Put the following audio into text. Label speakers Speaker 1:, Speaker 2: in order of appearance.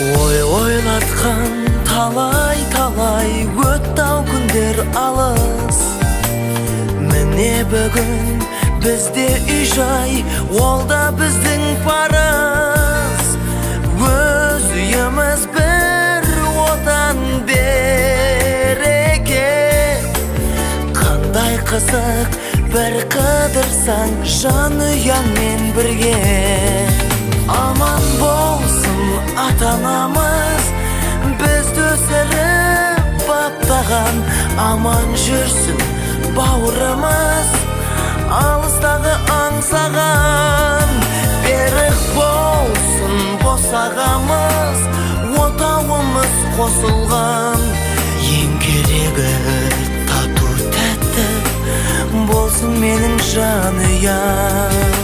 Speaker 1: Ойлатқан талай өтті-ау күндер алыс. Міне бүгін бізде үй-жай, ол да біздің парыз. Өз үйіміз бір отан береке. Қандай қызық бір қыдырсаң жанұяңмен бірге. Аман болсын ата-анамыз, бізді өсіріп баптаған. Аман жүрсін бауырымыз, алыстағы аңсаған. Берік болсын босағамыз, отауымыз қосылған. Ең керегі тату тәтті болсын менің жанұям.